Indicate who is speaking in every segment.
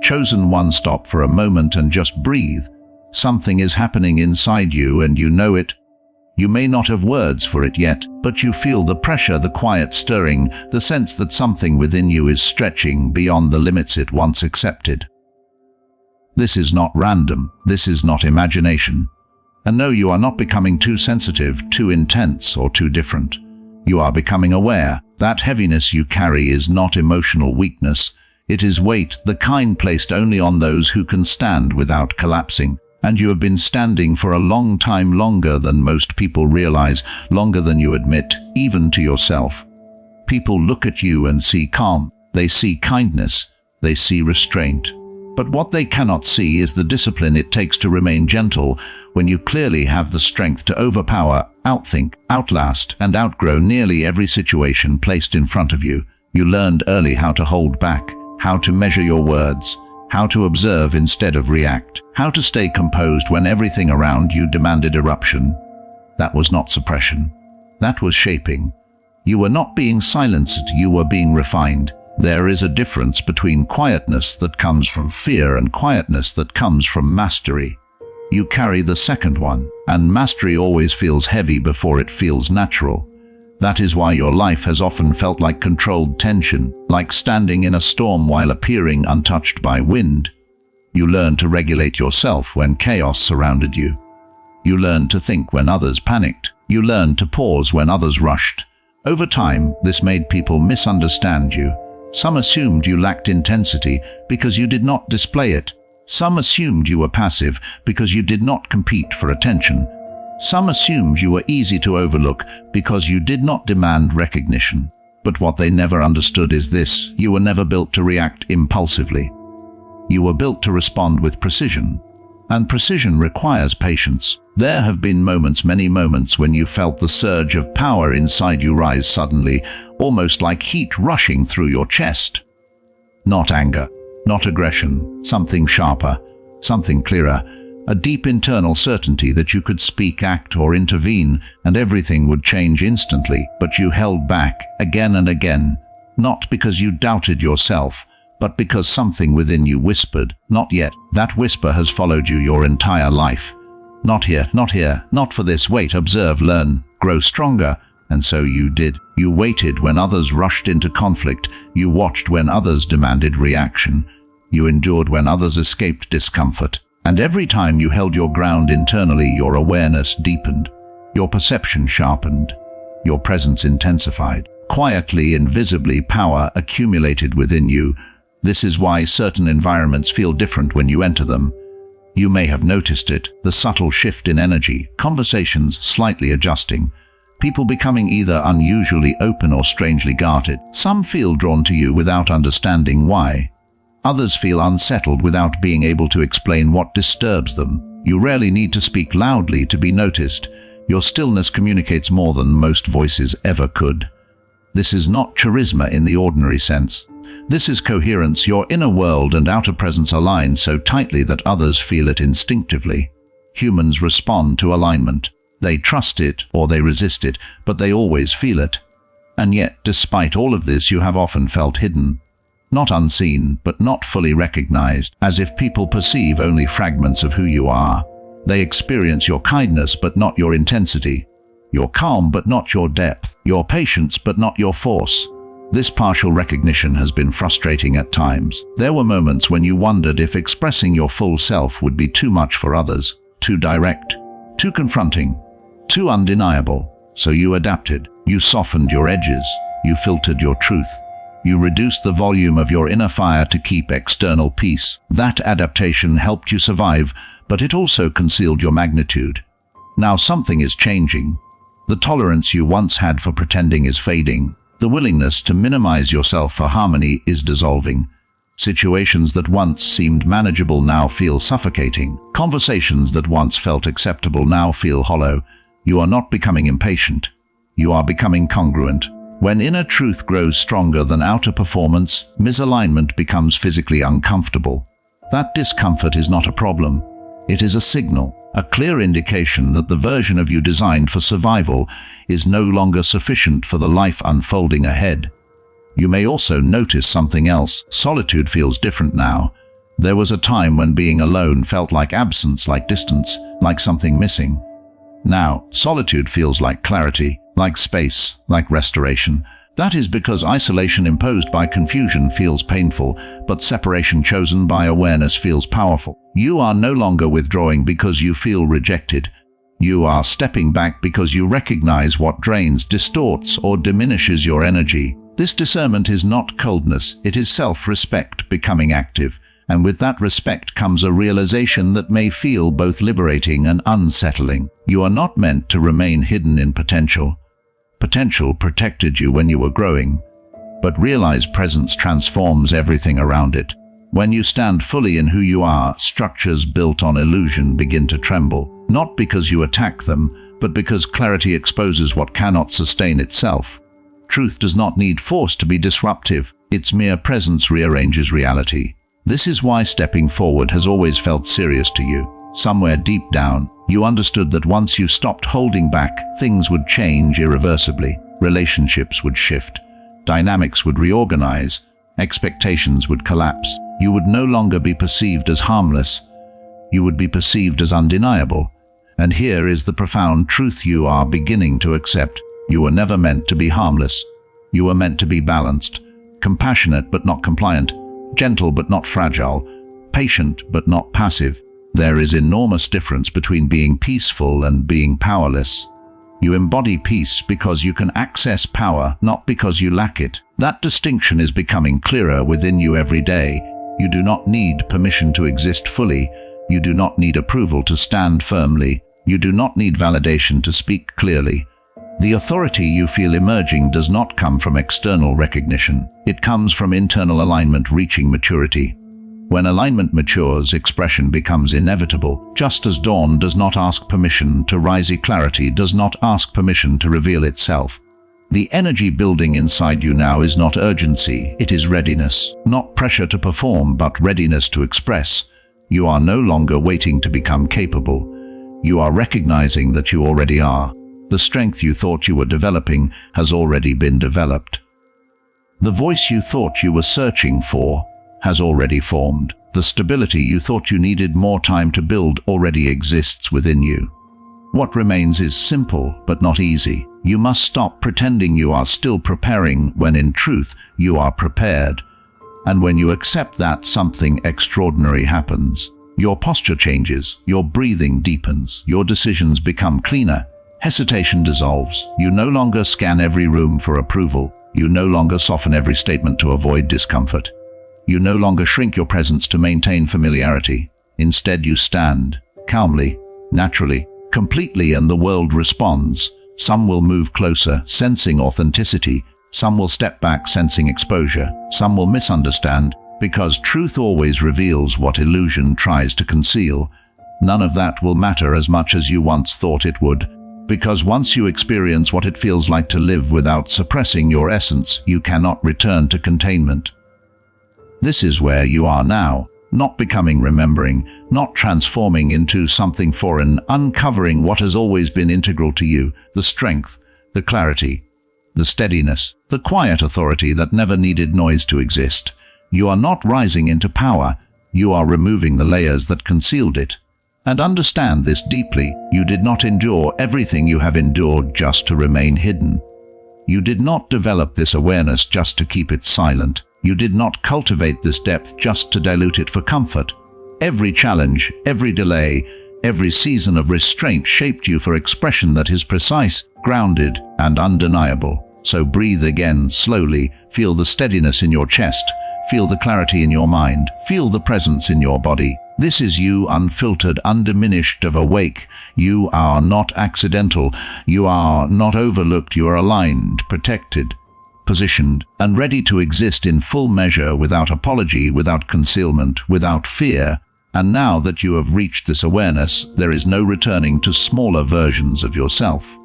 Speaker 1: chosen one, stop for a moment and just breathe. Something is happening inside you and you know it. You may not have words for it yet, but you feel the pressure, the quiet stirring, the sense that something within you is stretching beyond the limits it once accepted. This is not random. This is not imagination. And no, you are not becoming too sensitive, too intense, or too different. You are becoming aware. That heaviness you carry is not emotional weakness. It is weight, the kind placed only on those who can stand without collapsing. And you have been standing for a long time, longer than most people realize, longer than you admit, even to yourself. People look at you and see calm. They see kindness. They see restraint. But what they cannot see is the discipline it takes to remain gentle when you clearly have the strength to overpower, outthink, outlast, and outgrow nearly every situation placed in front of you. You learned early how to hold back, how to measure your words, how to observe instead of react, how to stay composed when everything around you demanded eruption. That was not suppression. That was shaping. You were not being silenced, you were being refined. There is a difference between quietness that comes from fear and quietness that comes from mastery. You carry the second one, and mastery always feels heavy before it feels natural. That is why your life has often felt like controlled tension, like standing in a storm while appearing untouched by wind. You learned to regulate yourself when chaos surrounded you. You learned to think when others panicked. You learned to pause when others rushed. Over time, this made people misunderstand you. Some assumed you lacked intensity because you did not display it. Some assumed you were passive because you did not compete for attention. Some assumed you were easy to overlook because you did not demand recognition. But what they never understood is this: you were never built to react impulsively. You were built to respond with precision. And precision requires patience. There have been moments, many moments, when you felt the surge of power inside you rise suddenly, almost like heat rushing through your chest. Not anger, not aggression, something sharper, something clearer, a deep internal certainty that you could speak, act, or intervene, and everything would change instantly. But you held back again and again, not because you doubted yourself, but because something within you whispered, "Not yet." That whisper has followed you your entire life. Not here, not here, not for this. Wait, observe, learn, grow stronger. And so you did. You waited when others rushed into conflict. You watched when others demanded reaction. You endured when others escaped discomfort. And every time you held your ground internally, your awareness deepened. Your perception sharpened. Your presence intensified. Quietly, invisibly, power accumulated within you. This is why certain environments feel different when you enter them. You may have noticed it, the subtle shift in energy, conversations slightly adjusting, people becoming either unusually open or strangely guarded. Some feel drawn to you without understanding why. Others feel unsettled without being able to explain what disturbs them. You rarely need to speak loudly to be noticed. Your stillness communicates more than most voices ever could. This is not charisma in the ordinary sense. This is coherence. Your inner world and outer presence align so tightly that others feel it instinctively. Humans respond to alignment. They trust it or they resist it, but they always feel it. And yet, despite all of this, you have often felt hidden. Not unseen, but not fully recognized, as if people perceive only fragments of who you are. They experience your kindness, but not your intensity. Your calm, but not your depth. Your patience, but not your force. This partial recognition has been frustrating at times. There were moments when you wondered if expressing your full self would be too much for others, too direct, too confronting, too undeniable. So you adapted. You softened your edges. You filtered your truth. You reduced the volume of your inner fire to keep external peace. That adaptation helped you survive, but it also concealed your magnitude. Now something is changing. The tolerance you once had for pretending is fading. The willingness to minimize yourself for harmony is dissolving. Situations that once seemed manageable now feel suffocating. Conversations that once felt acceptable now feel hollow. You are not becoming impatient. You are becoming congruent. When inner truth grows stronger than outer performance, misalignment becomes physically uncomfortable. That discomfort is not a problem. It is a signal. A clear indication that the version of you designed for survival is no longer sufficient for the life unfolding ahead. You may also notice something else. Solitude feels different now. There was a time when being alone felt like absence, like distance, like something missing. Now, solitude feels like clarity, like space, like restoration. That is because isolation imposed by confusion feels painful, but separation chosen by awareness feels powerful. You are no longer withdrawing because you feel rejected. You are stepping back because you recognize what drains, distorts, or diminishes your energy. This discernment is not coldness, it is self-respect becoming active. And with that respect comes a realization that may feel both liberating and unsettling. You are not meant to remain hidden in potential. Potential protected you when you were growing, but realized presence transforms everything around it. When you stand fully in who you are, structures built on illusion begin to tremble, not because you attack them, but because clarity exposes what cannot sustain itself. Truth does not need force to be disruptive, its mere presence rearranges reality. This is why stepping forward has always felt serious to you. Somewhere deep down, you understood that once you stopped holding back, things would change irreversibly. Relationships would shift, dynamics would reorganize, expectations would collapse. You would no longer be perceived as harmless. You would be perceived as undeniable. And here is the profound truth you are beginning to accept. You were never meant to be harmless. You were meant to be balanced, compassionate but not compliant, gentle but not fragile, patient but not passive. There is enormous difference between being peaceful and being powerless. You embody peace because you can access power, not because you lack it. That distinction is becoming clearer within you every day. You do not need permission to exist fully. You do not need approval to stand firmly. You do not need validation to speak clearly. The authority you feel emerging does not come from external recognition. It comes from internal alignment reaching maturity. When alignment matures, expression becomes inevitable. Just as dawn does not ask permission to rise, clarity does not ask permission to reveal itself. The energy building inside you now is not urgency, it is readiness. Not pressure to perform, but readiness to express. You are no longer waiting to become capable. You are recognizing that you already are. The strength you thought you were developing has already been developed. The voice you thought you were searching for has already formed. The stability you thought you needed more time to build already exists within you. What remains is simple but not easy. You must stop pretending you are still preparing when in truth you are prepared. And when you accept that, something extraordinary happens. Your posture changes, your breathing deepens, your decisions become cleaner. Hesitation dissolves. You no longer scan every room for approval. You no longer soften every statement to avoid discomfort. You no longer shrink your presence to maintain familiarity. Instead, you stand, calmly, naturally, completely, and the world responds. Some will move closer, sensing authenticity. Some will step back, sensing exposure. Some will misunderstand, because truth always reveals what illusion tries to conceal. None of that will matter as much as you once thought it would. Because once you experience what it feels like to live without suppressing your essence, you cannot return to containment. This is where you are now, not becoming, remembering, not transforming into something foreign, uncovering what has always been integral to you, the strength, the clarity, the steadiness, the quiet authority that never needed noise to exist. You are not rising into power, you are removing the layers that concealed it. And understand this deeply, you did not endure everything you have endured just to remain hidden. You did not develop this awareness just to keep it silent. You did not cultivate this depth just to dilute it for comfort. Every challenge, every delay, every season of restraint shaped you for expression that is precise, grounded, and undeniable. So breathe again, slowly, feel the steadiness in your chest, feel the clarity in your mind, feel the presence in your body. This is you, unfiltered, undiminished, of awake. You are not accidental. You are not overlooked. You are aligned, protected, positioned, and ready to exist in full measure, without apology, without concealment, without fear. And now that you have reached this awareness, there is no returning to smaller versions of yourself.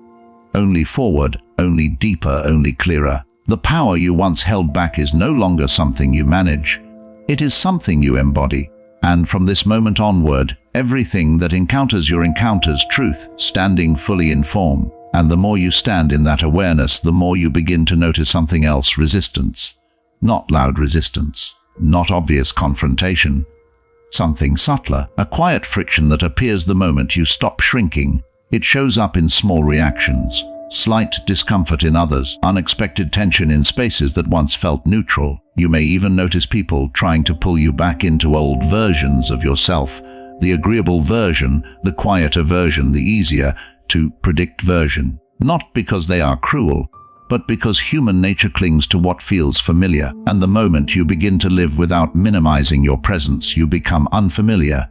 Speaker 1: Only forward, only deeper, only clearer. The power you once held back is no longer something you manage. It is something you embody. And from this moment onward, everything that encounters truth, standing fully in form. And the more you stand in that awareness, the more you begin to notice something else: resistance. Not loud resistance, not obvious confrontation, Something subtler, a quiet friction that appears the moment you stop shrinking. It shows up in small reactions, slight discomfort in others, unexpected tension in spaces that once felt neutral. You may even notice people trying to pull you back into old versions of yourself. The agreeable version, the quieter version, the easier to predict version. Not because they are cruel, but because human nature clings to what feels familiar, and the moment you begin to live without minimizing your presence, you become unfamiliar.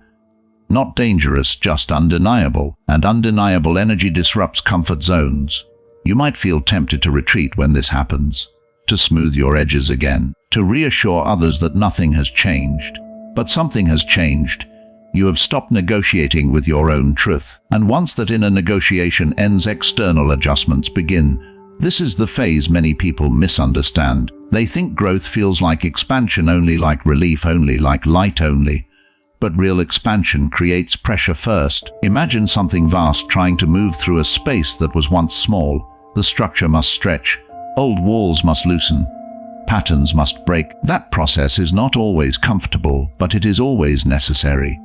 Speaker 1: Not dangerous, just undeniable, and undeniable energy disrupts comfort zones. You might feel tempted to retreat when this happens, to smooth your edges again, to reassure others that nothing has changed. But something has changed. You have stopped negotiating with your own truth, and once that inner negotiation ends, external adjustments begin. This is the phase many people misunderstand. They think growth feels like expansion only, like relief only, like light only. But real expansion creates pressure first. Imagine something vast trying to move through a space that was once small. The structure must stretch, old walls must loosen, patterns must break. That process is not always comfortable, but it is always necessary.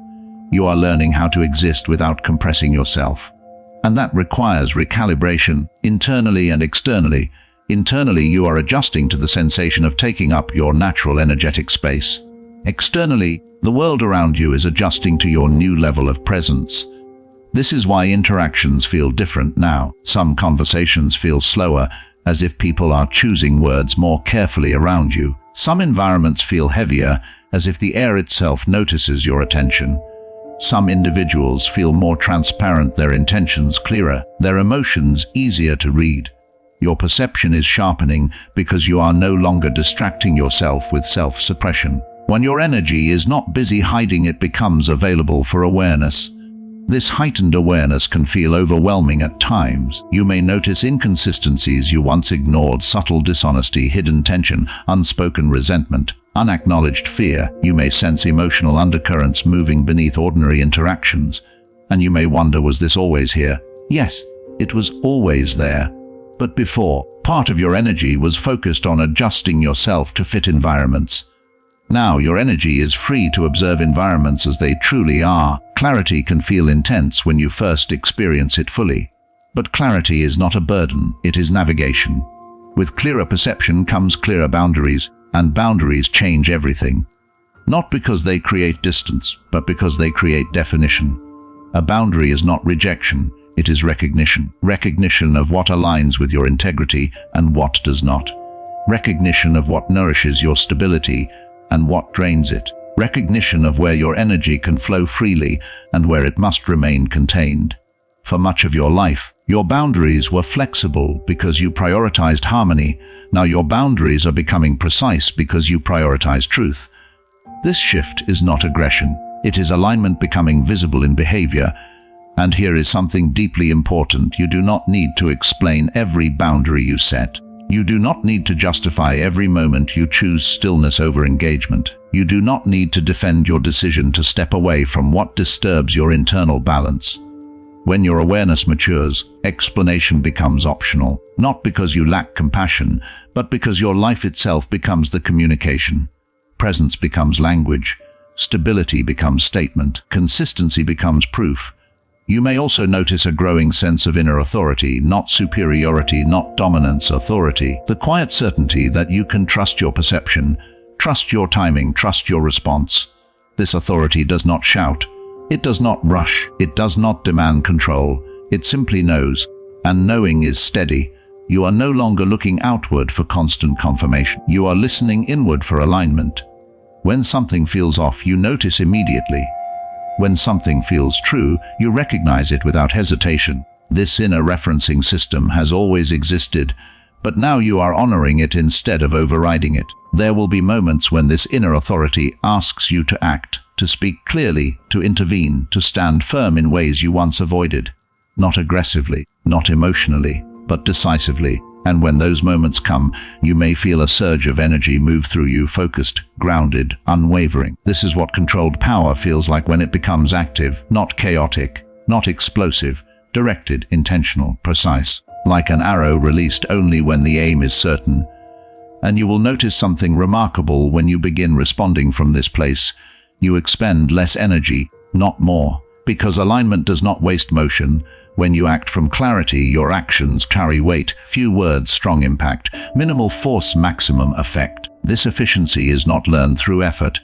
Speaker 1: You are learning how to exist without compressing yourself. And that requires recalibration, internally and externally. Internally, you are adjusting to the sensation of taking up your natural energetic space. Externally, the world around you is adjusting to your new level of presence. This is why interactions feel different now. Some conversations feel slower, as if people are choosing words more carefully around you. Some environments feel heavier, as if the air itself notices your attention. Some individuals feel more transparent, their intentions clearer, their emotions easier to read. Your perception is sharpening because you are no longer distracting yourself with self-suppression. When your energy is not busy hiding, it becomes available for awareness. This heightened awareness can feel overwhelming at times. You may notice inconsistencies you once ignored, subtle dishonesty, hidden tension, unspoken resentment, unacknowledged fear. You may sense emotional undercurrents moving beneath ordinary interactions. And you may wonder, was this always here? Yes, it was always there. But before, part of your energy was focused on adjusting yourself to fit environments. Now your energy is free to observe environments as they truly are. Clarity can feel intense when you first experience it fully. But clarity is not a burden, it is navigation. With clearer perception comes clearer boundaries, and boundaries change everything. Not because they create distance, but because they create definition. A boundary is not rejection, it is recognition. Recognition of what aligns with your integrity and what does not. Recognition of what nourishes your stability and what drains it. Recognition of where your energy can flow freely and where it must remain contained. For much of your life, your boundaries were flexible because you prioritized harmony. Now your boundaries are becoming precise because you prioritize truth. This shift is not aggression. It is alignment becoming visible in behavior. And here is something deeply important. You do not need to explain every boundary you set. You do not need to justify every moment you choose stillness over engagement. You do not need to defend your decision to step away from what disturbs your internal balance. When your awareness matures, explanation becomes optional, not because you lack compassion, but because your life itself becomes the communication. Presence becomes language. Stability becomes statement. Consistency becomes proof. You may also notice a growing sense of inner authority, not superiority, not dominance, authority. The quiet certainty that you can trust your perception, trust your timing, trust your response. This authority does not shout. It does not rush. It does not demand control. It simply knows. And knowing is steady. You are no longer looking outward for constant confirmation. You are listening inward for alignment. When something feels off, you notice immediately. When something feels true, you recognize it without hesitation. This inner referencing system has always existed, but now you are honoring it instead of overriding it. There will be moments when this inner authority asks you to act, to speak clearly, to intervene, to stand firm in ways you once avoided. Not aggressively, not emotionally, but decisively. And when those moments come, you may feel a surge of energy move through you, focused, grounded, unwavering. This is what controlled power feels like when it becomes active, not chaotic, not explosive, directed, intentional, precise, like an arrow released only when the aim is certain. And you will notice something remarkable when you begin responding from this place. You expend less energy, not more, because alignment does not waste motion. When you act from clarity, your actions carry weight, few words, strong impact, minimal force, maximum effect. This efficiency is not learned through effort.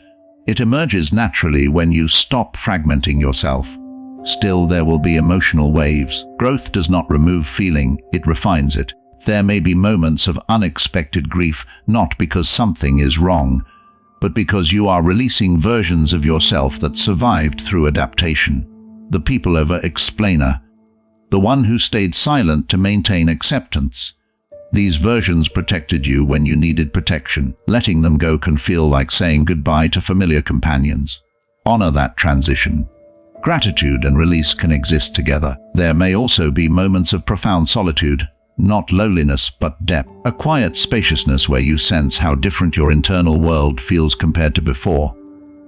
Speaker 1: It emerges naturally when you stop fragmenting yourself. Still, there will be emotional waves. Growth does not remove feeling, it refines it. There may be moments of unexpected grief, not because something is wrong, but because you are releasing versions of yourself that survived through adaptation. The people-over explainer, the one who stayed silent to maintain acceptance. These versions protected you when you needed protection. Letting them go can feel like saying goodbye to familiar companions. Honor that transition. Gratitude and release can exist together. There may also be moments of profound solitude, not loneliness but depth. A quiet spaciousness where you sense how different your internal world feels compared to before.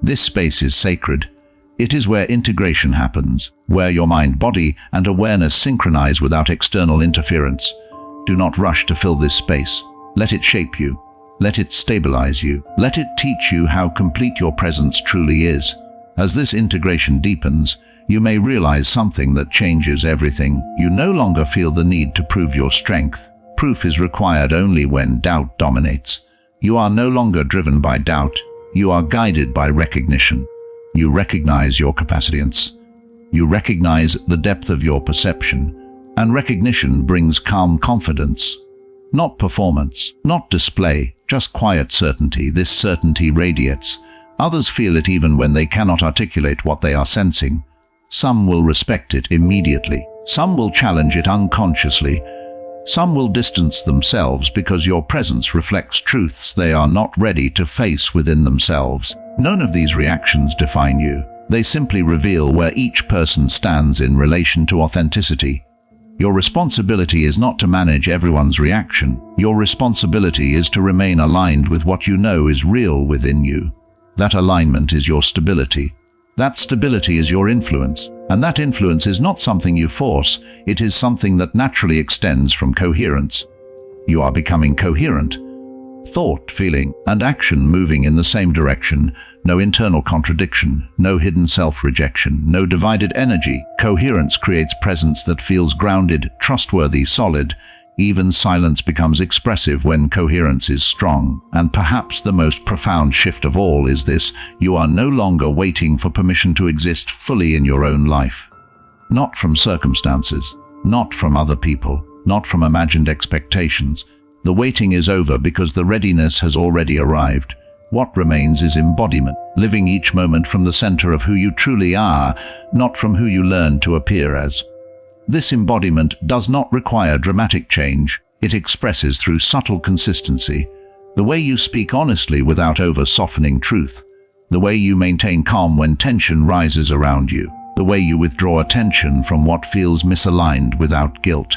Speaker 1: This space is sacred. It is where integration happens, where your mind, body, and awareness synchronize without external interference. Do not rush to fill this space. Let it shape you. Let it stabilize you. Let it teach you how complete your presence truly is. As this integration deepens, you may realize something that changes everything. You no longer feel the need to prove your strength. Proof is required only when doubt dominates. You are no longer driven by doubt. You are guided by recognition. You recognize your capacities. You recognize the depth of your perception. And recognition brings calm confidence. Not performance, not display, just quiet certainty. This certainty radiates. Others feel it even when they cannot articulate what they are sensing. Some will respect it immediately. Some will challenge it unconsciously. Some will distance themselves because your presence reflects truths they are not ready to face within themselves. None of these reactions define you. They simply reveal where each person stands in relation to authenticity. Your responsibility is not to manage everyone's reaction. Your responsibility is to remain aligned with what you know is real within you. That alignment is your stability. That stability is your influence. And that influence is not something you force. It is something that naturally extends from coherence. You are becoming coherent. Thought, feeling, and action moving in the same direction. No internal contradiction, no hidden self-rejection, no divided energy. Coherence creates presence that feels grounded, trustworthy, solid. Even silence becomes expressive when coherence is strong. And perhaps the most profound shift of all is this: you are no longer waiting for permission to exist fully in your own life. Not from circumstances, not from other people, not from imagined expectations. The waiting is over because the readiness has already arrived. What remains is embodiment, living each moment from the center of who you truly are, not from who you learn to appear as. This embodiment does not require dramatic change. It expresses through subtle consistency. The way you speak honestly without over-softening truth. The way you maintain calm when tension rises around you. The way you withdraw attention from what feels misaligned without guilt.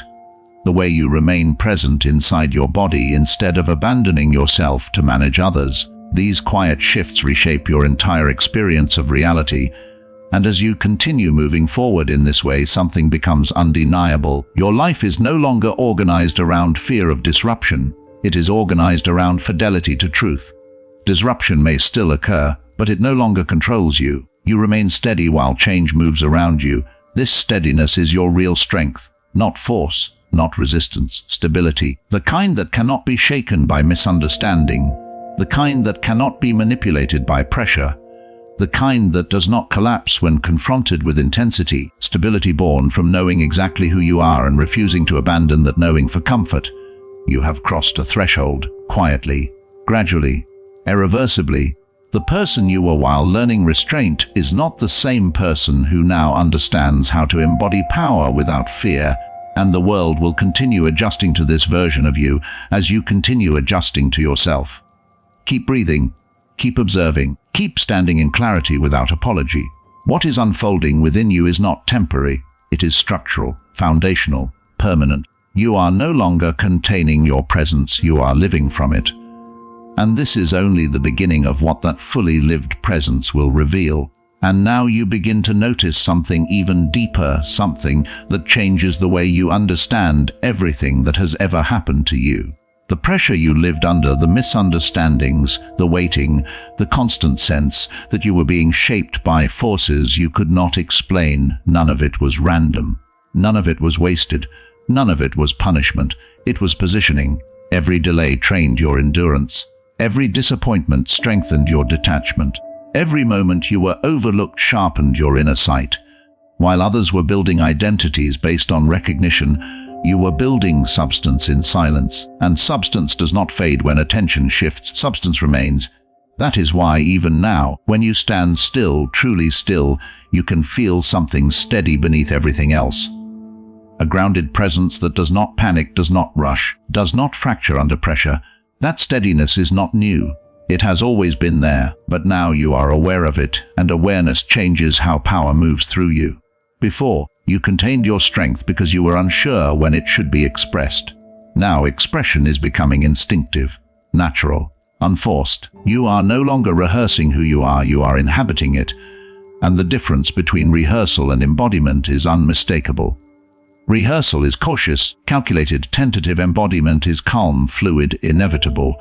Speaker 1: The way you remain present inside your body instead of abandoning yourself to manage others. These quiet shifts reshape your entire experience of reality. And as you continue moving forward in this way, something becomes undeniable. Your life is no longer organized around fear of disruption. It is organized around fidelity to truth. Disruption may still occur, but it no longer controls you. You remain steady while change moves around you. This steadiness is your real strength, not force. Not resistance, stability, the kind that cannot be shaken by misunderstanding, the kind that cannot be manipulated by pressure, the kind that does not collapse when confronted with intensity, stability born from knowing exactly who you are and refusing to abandon that knowing for comfort. You have crossed a threshold, quietly, gradually, irreversibly. The person you were while learning restraint is not the same person who now understands how to embody power without fear. And the world will continue adjusting to this version of you as you continue adjusting to yourself. Keep breathing, keep observing, keep standing in clarity without apology. What is unfolding within you is not temporary, it is structural, foundational, permanent. You are no longer containing your presence, you are living from it. And this is only the beginning of what that fully lived presence will reveal. And now you begin to notice something even deeper, something that changes the way you understand everything that has ever happened to you. The pressure you lived under, the misunderstandings, the waiting, the constant sense that you were being shaped by forces you could not explain, none of it was random. None of it was wasted. None of it was punishment. It was positioning. Every delay trained your endurance. Every disappointment strengthened your detachment. Every moment you were overlooked sharpened your inner sight. While others were building identities based on recognition, you were building substance in silence. And substance does not fade when attention shifts. Substance remains. That is why even now, when you stand still, truly still, you can feel something steady beneath everything else. A grounded presence that does not panic, does not rush, does not fracture under pressure. That steadiness is not new. It has always been there, but now you are aware of it, and awareness changes how power moves through you. Before, you contained your strength because you were unsure when it should be expressed. Now expression is becoming instinctive, natural, unforced. You are no longer rehearsing who you are inhabiting it, and the difference between rehearsal and embodiment is unmistakable. Rehearsal is cautious, calculated, tentative. Embodiment is calm, fluid, inevitable.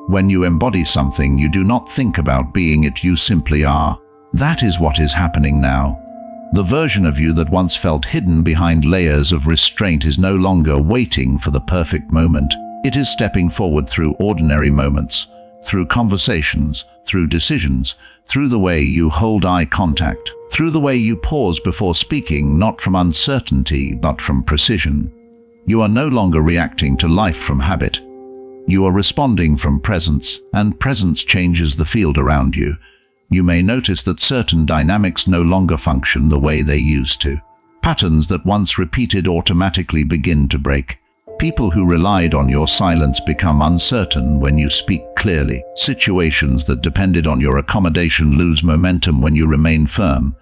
Speaker 1: When you embody something, you do not think about being it, you simply are. That is what is happening now. The version of you that once felt hidden behind layers of restraint is no longer waiting for the perfect moment. It is stepping forward through ordinary moments, through conversations, through decisions, through the way you hold eye contact, through the way you pause before speaking, not from uncertainty, but from precision. You are no longer reacting to life from habit. You are responding from presence, and presence changes the field around you. You may notice that certain dynamics no longer function the way they used to. Patterns that once repeated automatically begin to break. People who relied on your silence become uncertain when you speak clearly. Situations that depended on your accommodation lose momentum when you remain firm.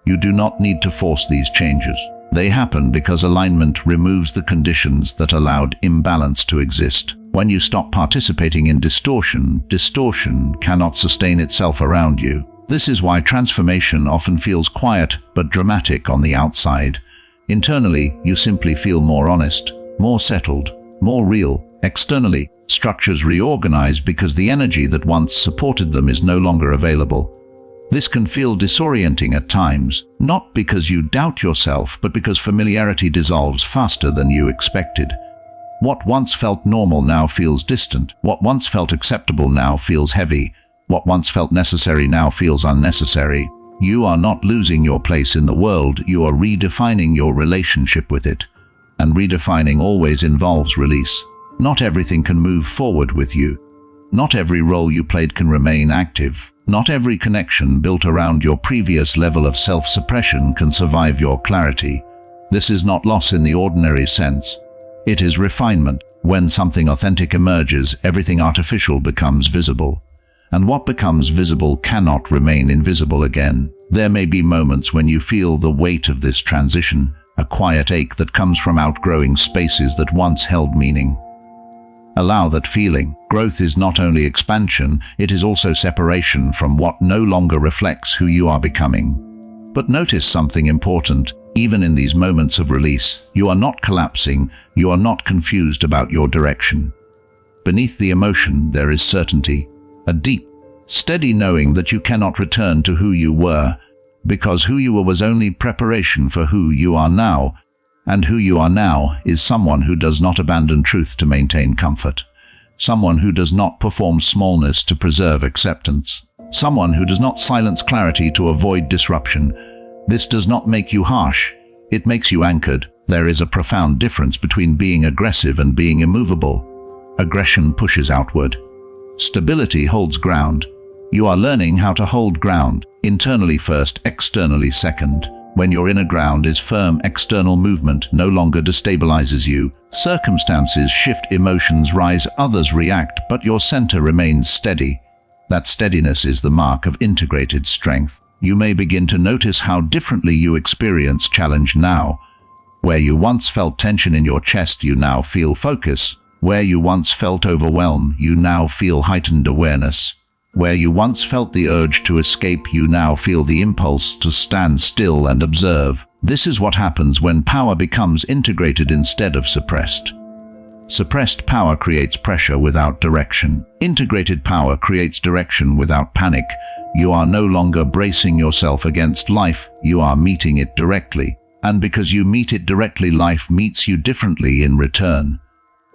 Speaker 1: You do not need to force these changes. They happen because alignment removes the conditions that allowed imbalance to exist. When you stop participating in distortion, distortion cannot sustain itself around you. This is why transformation often feels quiet but dramatic on the outside. Internally, you simply feel more honest, more settled, more real. Externally, structures reorganize because the energy that once supported them is no longer available. This can feel disorienting at times, not because you doubt yourself, but because familiarity dissolves faster than you expected. What once felt normal now feels distant. What once felt acceptable now feels heavy. What once felt necessary now feels unnecessary. You are not losing your place in the world, you are redefining your relationship with it. And redefining always involves release. Not everything can move forward with you. Not every role you played can remain active. Not every connection built around your previous level of self-suppression can survive your clarity. This is not loss in the ordinary sense. It is refinement. When something authentic emerges, everything artificial becomes visible. And what becomes visible cannot remain invisible again. There may be moments when you feel the weight of this transition, a quiet ache that comes from outgrowing spaces that once held meaning. Allow that feeling. Growth is not only expansion, it is also separation from what no longer reflects who you are becoming. But notice something important. Even in these moments of release, you are not collapsing, you are not confused about your direction. Beneath the emotion, there is certainty, a deep, steady knowing that you cannot return to who you were, because who you were was only preparation for who you are now, and who you are now is someone who does not abandon truth to maintain comfort, someone who does not perform smallness to preserve acceptance, someone who does not silence clarity to avoid disruption. This does not make you harsh, it makes you anchored. There is a profound difference between being aggressive and being immovable. Aggression pushes outward. Stability holds ground. You are learning how to hold ground, internally first, externally second. When your inner ground is firm, external movement no longer destabilizes you. Circumstances shift, emotions rise, others react, but your center remains steady. That steadiness is the mark of integrated strength. You may begin to notice how differently you experience challenge now. Where you once felt tension in your chest, you now feel focus. Where you once felt overwhelm, you now feel heightened awareness. Where you once felt the urge to escape, you now feel the impulse to stand still and observe. This is what happens when power becomes integrated instead of suppressed. Suppressed power creates pressure without direction. Integrated power creates direction without panic. You are no longer bracing yourself against life, you are meeting it directly. And because you meet it directly, life meets you differently in return.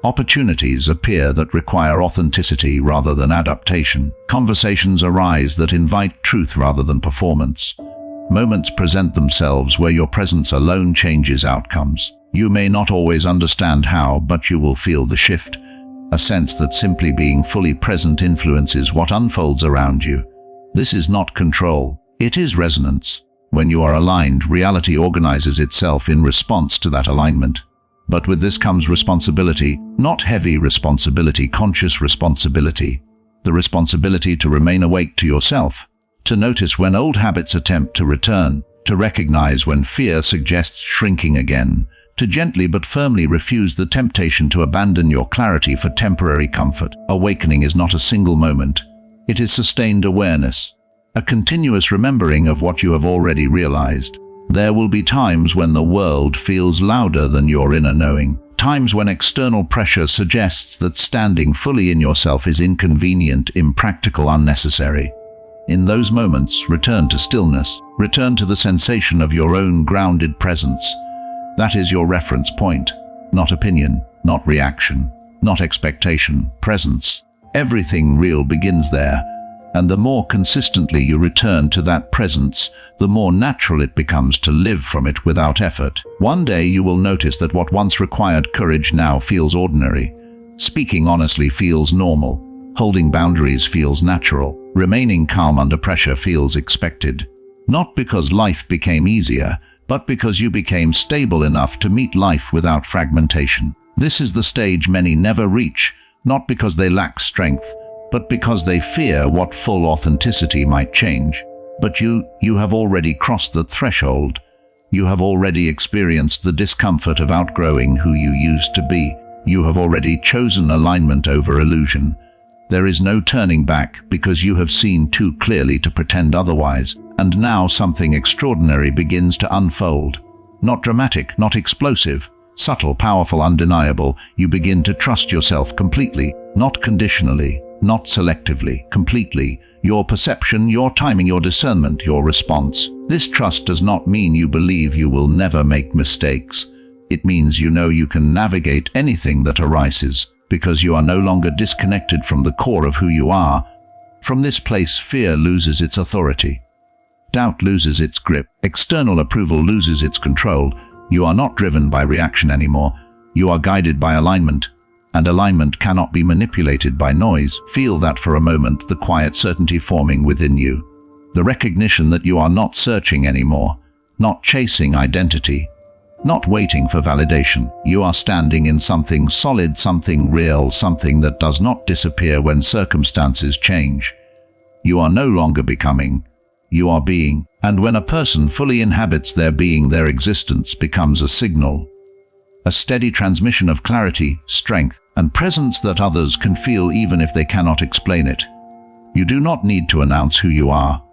Speaker 1: Opportunities appear that require authenticity rather than adaptation. Conversations arise that invite truth rather than performance. Moments present themselves where your presence alone changes outcomes. You may not always understand how, but you will feel the shift, a sense that simply being fully present influences what unfolds around you. This is not control, it is resonance. When you are aligned, reality organizes itself in response to that alignment. But with this comes responsibility, not heavy responsibility, conscious responsibility. The responsibility to remain awake to yourself, to notice when old habits attempt to return, to recognize when fear suggests shrinking again, to gently but firmly refuse the temptation to abandon your clarity for temporary comfort. Awakening is not a single moment. It is sustained awareness, a continuous remembering of what you have already realized. There will be times when the world feels louder than your inner knowing, times when external pressure suggests that standing fully in yourself is inconvenient, impractical, unnecessary. In those moments, return to stillness, return to the sensation of your own grounded presence. That is your reference point, not opinion, not reaction, not expectation, presence. Everything real begins there, and the more consistently you return to that presence, the more natural it becomes to live from it without effort. One day you will notice that what once required courage now feels ordinary. Speaking honestly feels normal. Holding boundaries feels natural. Remaining calm under pressure feels expected. Not because life became easier, but because you became stable enough to meet life without fragmentation. This is the stage many never reach, not because they lack strength, but because they fear what full authenticity might change. But you have already crossed the threshold. You have already experienced the discomfort of outgrowing who you used to be. You have already chosen alignment over illusion. There is no turning back because you have seen too clearly to pretend otherwise. And now something extraordinary begins to unfold. Not dramatic, not explosive, subtle, powerful, undeniable. You begin to trust yourself completely, not conditionally, not selectively, completely. Your perception, your timing, your discernment, your response. This trust does not mean you believe you will never make mistakes. It means you know you can navigate anything that arises, because you are no longer disconnected from the core of who you are. From this place, fear loses its authority. Doubt loses its grip. External approval loses its control. You are not driven by reaction anymore. You are guided by alignment. And alignment cannot be manipulated by noise. Feel that for a moment, the quiet certainty forming within you. The recognition that you are not searching anymore, not chasing identity, not waiting for validation. You are standing in something solid, something real, something that does not disappear when circumstances change. You are no longer becoming. You are being, and when a person fully inhabits their being, their existence becomes a signal, a steady transmission of clarity, strength, and presence that others can feel even if they cannot explain it. You do not need to announce who you are.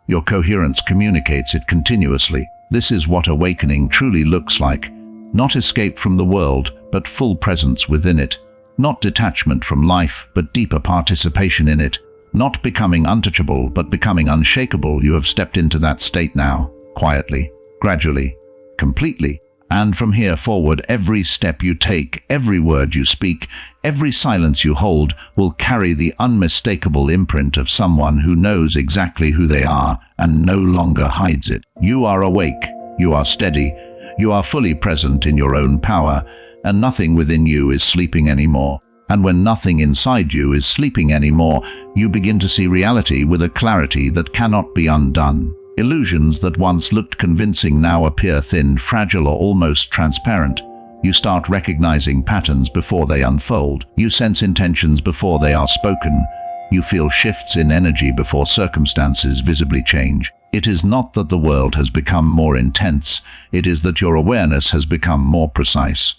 Speaker 1: Your coherence communicates it continuously. This is what awakening truly looks like. Not escape from the world, but full presence within it. Not detachment from life, but deeper participation in it. Not becoming untouchable, but becoming unshakable. You have stepped into that state now, quietly, gradually, completely. And from here forward, every step you take, every word you speak, every silence you hold will carry the unmistakable imprint of someone who knows exactly who they are and no longer hides it. You are awake, you are steady, you are fully present in your own power, and nothing within you is sleeping anymore. And when nothing inside you is sleeping anymore, you begin to see reality with a clarity that cannot be undone. Illusions that once looked convincing now appear thin, fragile, or almost transparent. You start recognizing patterns before they unfold. You sense intentions before they are spoken. You feel shifts in energy before circumstances visibly change. It is not that the world has become more intense, it is that your awareness has become more precise.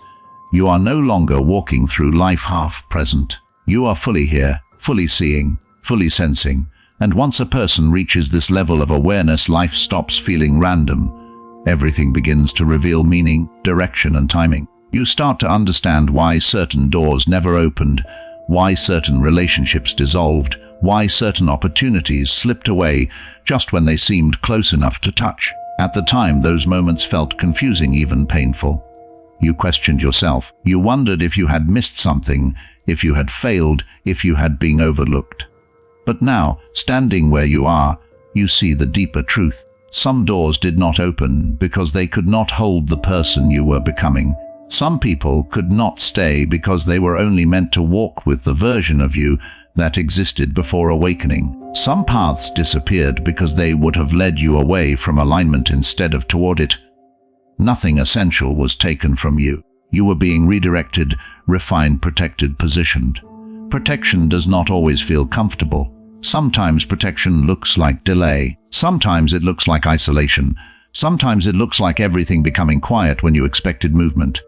Speaker 1: You are no longer walking through life half-present. You are fully here, fully seeing, fully sensing. And once a person reaches this level of awareness, life stops feeling random. Everything begins to reveal meaning, direction, and timing. You start to understand why certain doors never opened, why certain relationships dissolved, why certain opportunities slipped away just when they seemed close enough to touch. At the time, those moments felt confusing, even painful. You questioned yourself. You wondered if you had missed something, if you had failed, if you had been overlooked. But now, standing where you are, you see the deeper truth. Some doors did not open because they could not hold the person you were becoming. Some people could not stay because they were only meant to walk with the version of you that existed before awakening. Some paths disappeared because they would have led you away from alignment instead of toward it. Nothing essential was taken from you. You were being redirected, refined, protected, positioned. Protection does not always feel comfortable. Sometimes protection looks like delay. Sometimes it looks like isolation. Sometimes it looks like everything becoming quiet when you expected movement.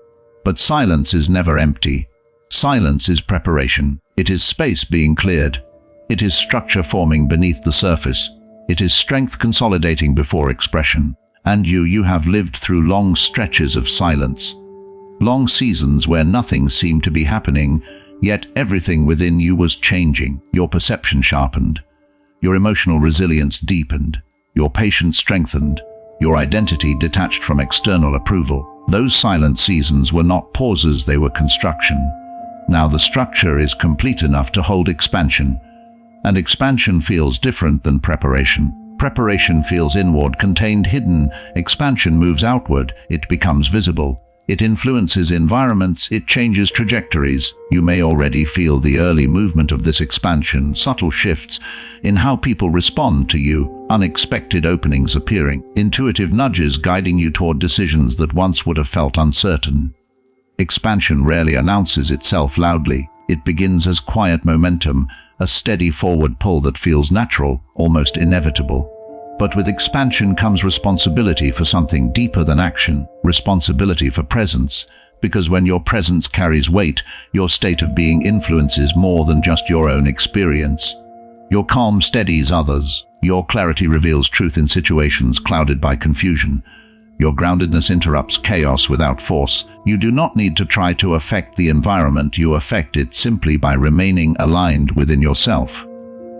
Speaker 1: But silence is never empty. Silence is preparation. It is space being cleared. It is structure forming beneath the surface. It is strength consolidating before expression. And you have lived through long stretches of silence. Long seasons where nothing seemed to be happening, yet everything within you was changing. Your perception sharpened. Your emotional resilience deepened. Your patience strengthened. Your identity detached from external approval. Those silent seasons were not pauses, they were construction. Now the structure is complete enough to hold expansion. And expansion feels different than preparation. Preparation feels inward, contained, hidden. Expansion moves outward. It becomes visible. It influences environments. It changes trajectories. You may already feel the early movement of this expansion, subtle shifts in how people respond to you, unexpected openings appearing, intuitive nudges guiding you toward decisions that once would have felt uncertain. Expansion rarely announces itself loudly. It begins as quiet momentum, a steady forward pull that feels natural, almost inevitable. But with expansion comes responsibility for something deeper than action, responsibility for presence, because when your presence carries weight, your state of being influences more than just your own experience. Your calm steadies others. Your clarity reveals truth in situations clouded by confusion. Your groundedness interrupts chaos without force. You do not need to try to affect the environment. You affect it simply by remaining aligned within yourself.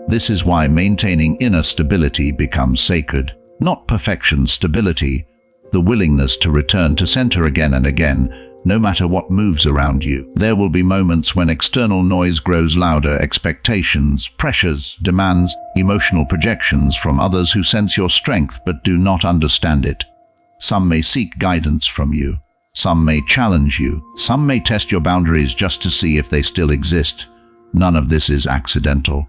Speaker 1: This is why maintaining inner stability becomes sacred. Not perfection, stability. The willingness to return to center again and again, no matter what moves around you. There will be moments when external noise grows louder, expectations, pressures, demands, emotional projections from others who sense your strength but do not understand it. Some may seek guidance from you. Some may challenge you. Some may test your boundaries just to see if they still exist. None of this is accidental.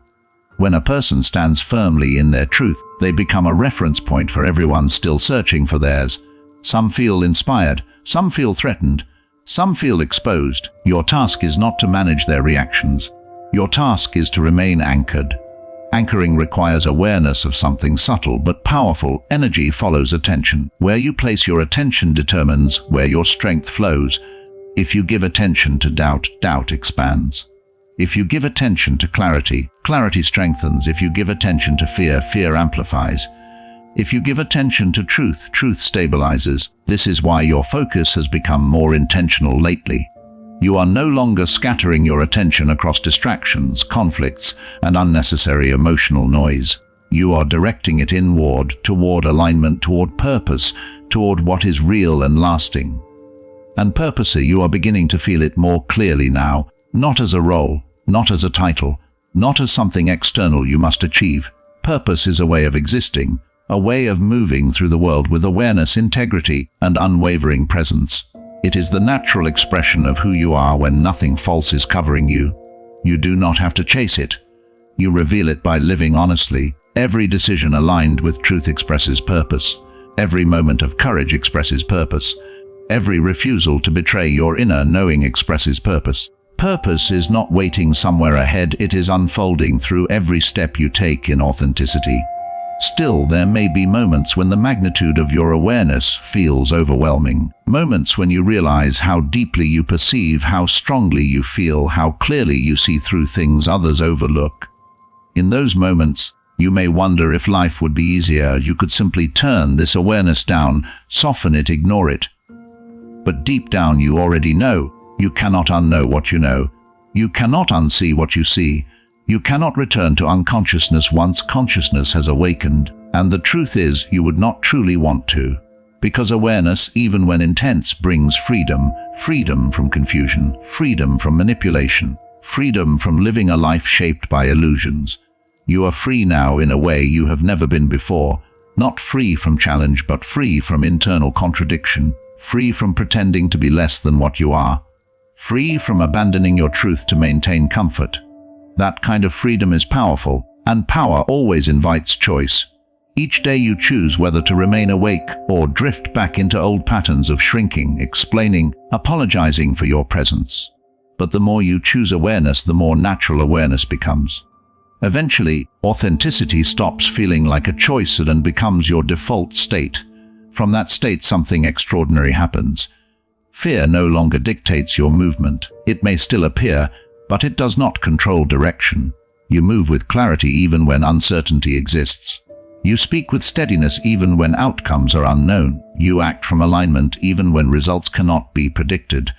Speaker 1: When a person stands firmly in their truth, they become a reference point for everyone still searching for theirs. Some feel inspired, some feel threatened, some feel exposed. Your task is not to manage their reactions. Your task is to remain anchored. Anchoring requires awareness of something subtle but powerful. Energy follows attention. Where you place your attention determines where your strength flows. If you give attention to doubt, doubt expands. If you give attention to clarity, clarity strengthens. If you give attention to fear, fear amplifies. If you give attention to truth, truth stabilizes. This is why your focus has become more intentional lately. You are no longer scattering your attention across distractions, conflicts, and unnecessary emotional noise. You are directing it inward, toward alignment, toward purpose, toward what is real and lasting. And purpose, you are beginning to feel it more clearly now, not as a role, not as a title, not as something external you must achieve. Purpose is a way of existing, a way of moving through the world with awareness, integrity, and unwavering presence. It is the natural expression of who you are when nothing false is covering you. You do not have to chase it. You reveal it by living honestly. Every decision aligned with truth expresses purpose. Every moment of courage expresses purpose. Every refusal to betray your inner knowing expresses purpose. Purpose is not waiting somewhere ahead, it is unfolding through every step you take in authenticity. Still, there may be moments when the magnitude of your awareness feels overwhelming. Moments when you realize how deeply you perceive, how strongly you feel, how clearly you see through things others overlook. In those moments, you may wonder if life would be easier. You could simply turn this awareness down, soften it, ignore it. but deep down you already know. You cannot unknow what you know. You cannot unsee what you see. You cannot return to unconsciousness once consciousness has awakened. And the truth is, you would not truly want to. Because awareness, even when intense, brings freedom. Freedom from confusion, freedom from manipulation, freedom from living a life shaped by illusions. You are free now in a way you have never been before. Not free from challenge, but free from internal contradiction. Free from pretending to be less than what you are. Free from abandoning your truth to maintain comfort. That kind of freedom is powerful, and power always invites choice. Each day you choose whether to remain awake or drift back into old patterns of shrinking, explaining, apologizing for your presence. But the more you choose awareness, the more natural awareness becomes. Eventually, authenticity stops feeling like a choice and becomes your default state. From that state, something extraordinary happens. Fear no longer dictates your movement. It may still appear, but it does not control direction. You move with clarity even when uncertainty exists. You speak with steadiness even when outcomes are unknown. You act from alignment even when results cannot be predicted.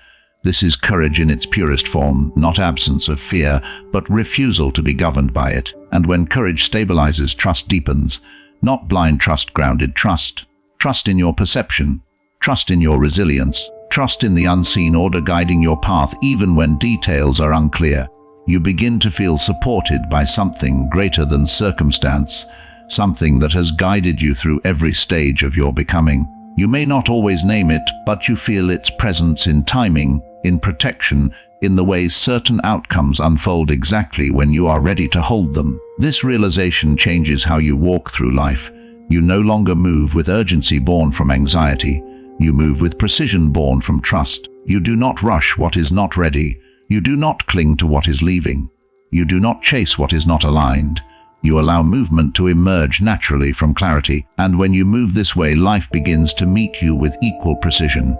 Speaker 1: This is courage in its purest form, not absence of fear, but refusal to be governed by it. And when courage stabilizes, trust deepens. Not blind trust, grounded trust. Trust in your perception. Trust in your resilience. Trust in the unseen order guiding your path even when details are unclear. You begin to feel supported by something greater than circumstance. Something that has guided you through every stage of your becoming. You may not always name it, but you feel its presence in timing, in protection, in the way certain outcomes unfold exactly when you are ready to hold them. This realization changes how you walk through life. You no longer move with urgency born from anxiety. You move with precision born from trust. You do not rush what is not ready. You do not cling to what is leaving. You do not chase what is not aligned. You allow movement to emerge naturally from clarity, and when you move this way, life begins to meet you with equal precision.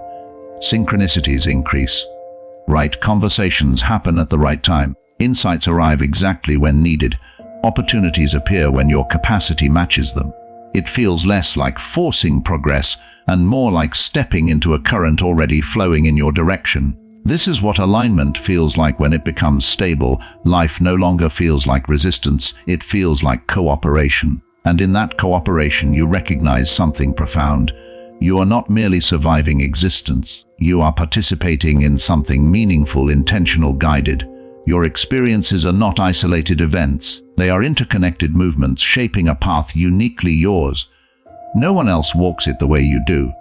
Speaker 1: Synchronicities increase. Right conversations happen at the right time. Insights arrive exactly when needed. Opportunities appear when your capacity matches them. It feels less like forcing progress and more like stepping into a current already flowing in your direction. This is what alignment feels like when it becomes stable. Life no longer feels like resistance, it feels like cooperation. And in that cooperation you recognize something profound. You are not merely surviving existence. You are participating in something meaningful, intentional, guided. Your experiences are not isolated events. They are interconnected movements shaping a path uniquely yours. No one else walks it the way you do.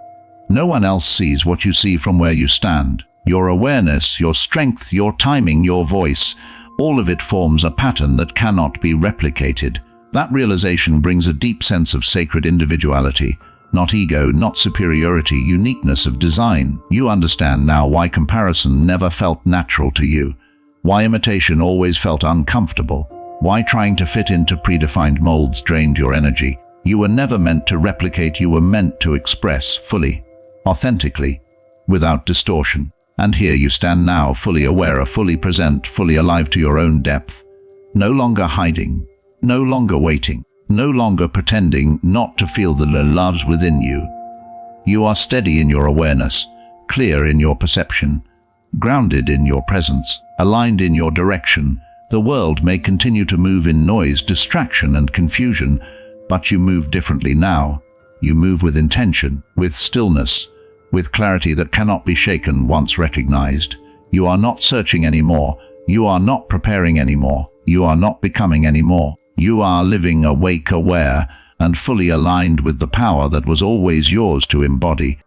Speaker 1: No one else sees what you see from where you stand. Your awareness, your strength, your timing, your voice, all of it forms a pattern that cannot be replicated. That realization brings a deep sense of sacred individuality. Not ego, not superiority, uniqueness of design. You understand now why comparison never felt natural to you. Why imitation always felt uncomfortable. Why trying to fit into predefined molds drained your energy. You were never meant to replicate, you were meant to express fully, authentically, without distortion. And here you stand now, fully aware, fully present, fully alive to your own depth. No longer hiding, no longer waiting, no longer pretending not to feel the loves within you. You are steady in your awareness, clear in your perception, grounded in your presence, aligned in your direction. The world may continue to move in noise, distraction, and confusion, but you move differently now. You move with intention, with stillness, with clarity that cannot be shaken once recognized. You are not searching anymore. You are not preparing anymore. You are not becoming anymore. You are living awake, aware, and fully aligned with the power that was always yours to embody.